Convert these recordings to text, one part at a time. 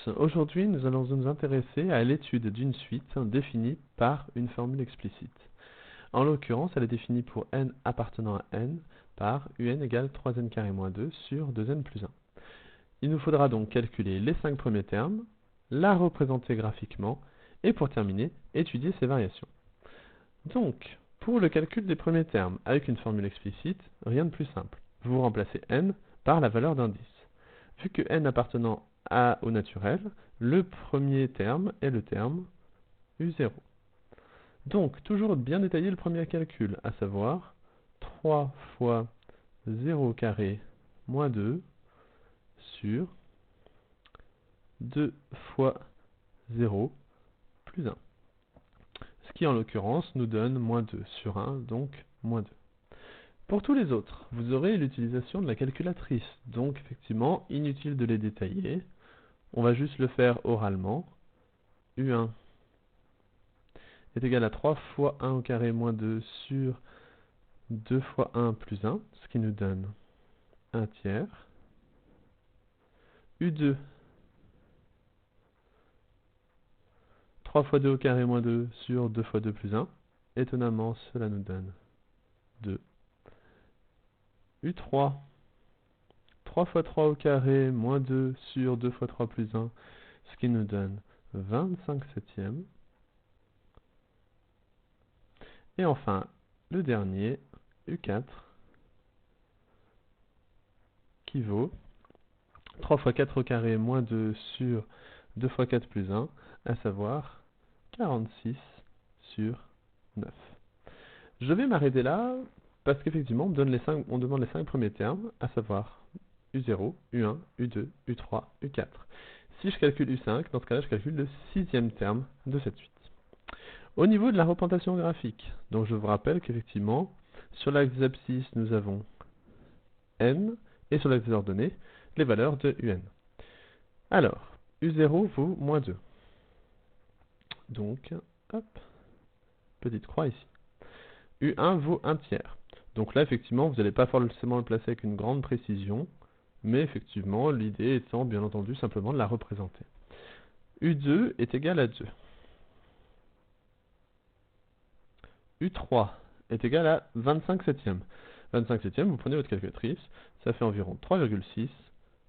Aujourd'hui, nous allons nous intéresser à l'étude d'une suite définie par une formule explicite. En l'occurrence, elle est définie pour n appartenant à n par un égale 3n carré moins 2 sur 2n plus 1. Il nous faudra donc calculer les 5 premiers termes, la représenter graphiquement et pour terminer, étudier ses variations. Donc, pour le calcul des premiers termes avec une formule explicite, rien de plus simple. Vous remplacez n par la valeur d'indice. Vu que n appartenant au naturel, le premier terme est le terme u0. Donc, toujours bien détailler le premier calcul, à savoir 3 fois 0 carré moins 2 sur 2 fois 0 plus 1. Ce qui en l'occurrence nous donne moins 2 sur 1, donc moins 2. Pour tous les autres, vous aurez l'utilisation de la calculatrice, donc effectivement inutile de les détailler. On va juste le faire oralement. U1 est égal à 3 fois 1 au carré moins 2 sur 2 fois 1 plus 1, ce qui nous donne 1 tiers. U2, 3 fois 2 au carré moins 2 sur 2 fois 2 plus 1. Étonnamment, cela nous donne 2. U3, 3 fois 3 au carré moins 2 sur 2 fois 3 plus 1, ce qui nous donne 25 septièmes. Et enfin, le dernier, U4, qui vaut 3 fois 4 au carré moins 2 sur 2 fois 4 plus 1, à savoir 46 sur 9. Je vais m'arrêter là, parce qu'effectivement, on demande les 5 premiers termes, à savoir U0, U1, U2, U3, U4. Si je calcule U5, dans ce cas-là, je calcule le 6e terme de cette suite. Au niveau de la représentation graphique, donc je vous rappelle qu'effectivement, sur l'axe des abscisses, nous avons n, et sur l'axe des ordonnées, les valeurs de un. Alors, u0 vaut moins 2. Donc, hop, petite croix ici. u1 vaut 1 tiers. Donc là, effectivement, vous n'allez pas forcément le placer avec une grande précision, mais effectivement, l'idée étant, bien entendu, simplement de la représenter. u2 est égal à 2. U3 est égal à 25 septièmes. 25 septièmes, vous prenez votre calculatrice, ça fait environ 3,6,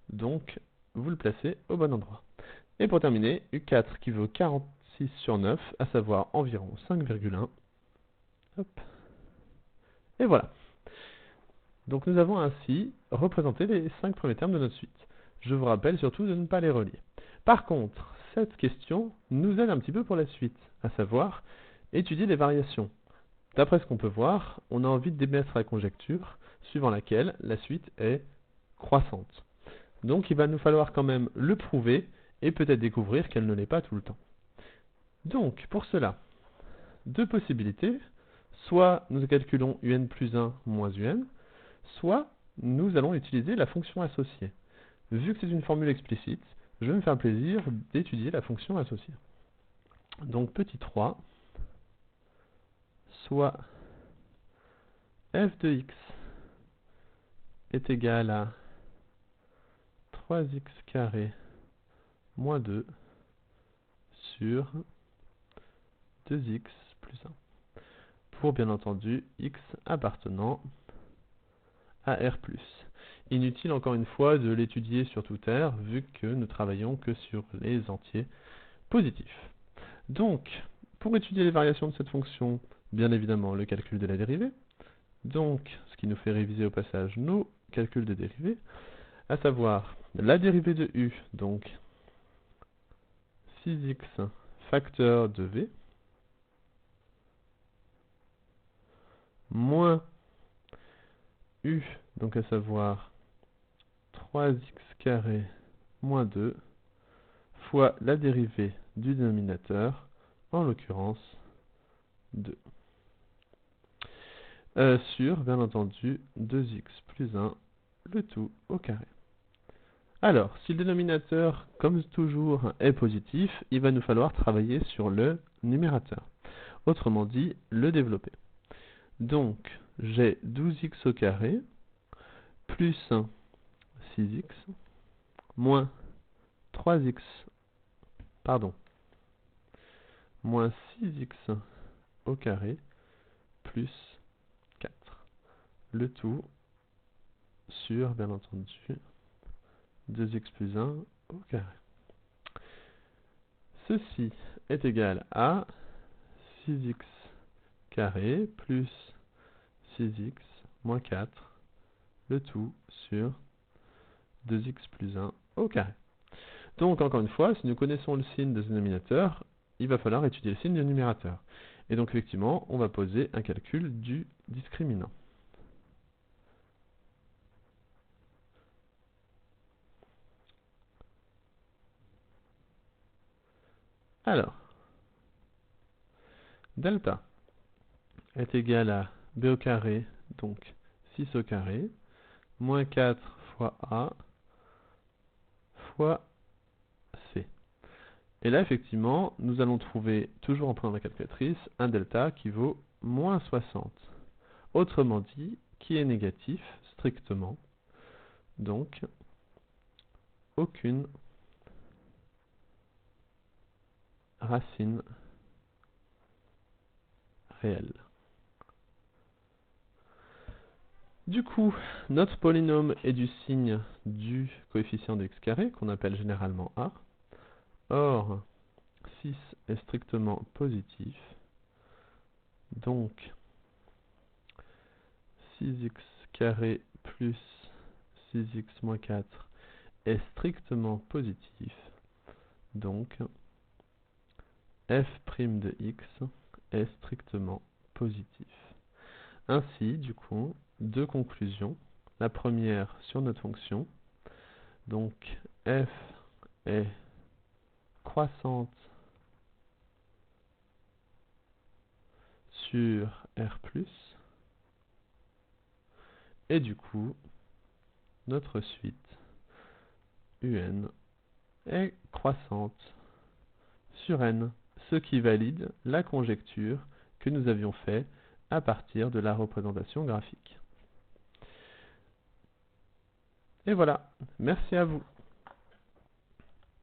donc vous le placez au bon endroit. Et pour terminer, U4 qui vaut 46 sur 9, à savoir environ 5,1. Hop. Et voilà. Donc nous avons ainsi représenté les 5 premiers termes de notre suite. Je vous rappelle surtout de ne pas les relier. Par contre, cette question nous aide un petit peu pour la suite, à savoir étudier les variations. D'après ce qu'on peut voir, on a envie de démettre la conjecture suivant laquelle la suite est croissante. Donc il va nous falloir quand même le prouver et peut-être découvrir qu'elle ne l'est pas tout le temps. Donc pour cela, deux possibilités. Soit nous calculons un plus 1 moins un, soit nous allons utiliser la fonction associée. Vu que c'est une formule explicite, je vais me faire plaisir d'étudier la fonction associée. Donc petit 3, soit f de x est égal à 3x carré moins 2 sur 2x plus 1. Pour bien entendu x appartenant à R+. Inutile encore une fois de l'étudier sur tout R, vu que nous travaillons que sur les entiers positifs. Donc, pour étudier les variations de cette fonction, bien évidemment le calcul de la dérivée, donc ce qui nous fait réviser au passage nos calculs de dérivée, à savoir la dérivée de u, donc 6x facteur de v, moins u, donc à savoir 3x carré moins 2, fois la dérivée du dénominateur, en l'occurrence 2. Sur, bien entendu, 2x plus 1, le tout au carré. Alors, si le dénominateur, comme toujours, est positif, il va nous falloir travailler sur le numérateur. Autrement dit, le développer. Donc, j'ai 12x au carré, plus 6x, moins 3x pardon, moins 6x au carré plus 4. Le tout sur, bien entendu, 2x plus 1 au carré. Ceci est égal à 6x carré plus 6x moins 4, le tout sur 2x plus 1 au carré. Donc, encore une fois, si nous connaissons le signe des dénominateurs, il va falloir étudier le signe du numérateur. Et donc, effectivement, on va poser un calcul du discriminant. Alors, delta est égal à b au carré, donc 6 au carré, moins 4 fois a fois c. Et là, effectivement, nous allons trouver, toujours en prenant la calculatrice, un delta qui vaut moins 60. Autrement dit, qui est négatif, strictement. Donc, aucune racine réelle. Du coup, notre polynôme est du signe du coefficient de x carré, qu'on appelle généralement a. Or, 6 est strictement positif. Donc, 6x carré plus 6x moins 4 est strictement positif. Donc, f' de x est strictement positif. Ainsi, du coup, deux conclusions. La première sur notre fonction. Donc, f est croissante sur R+, et du coup, notre suite UN est croissante sur N, ce qui valide la conjecture que nous avions faite à partir de la représentation graphique. Et voilà, merci à vous.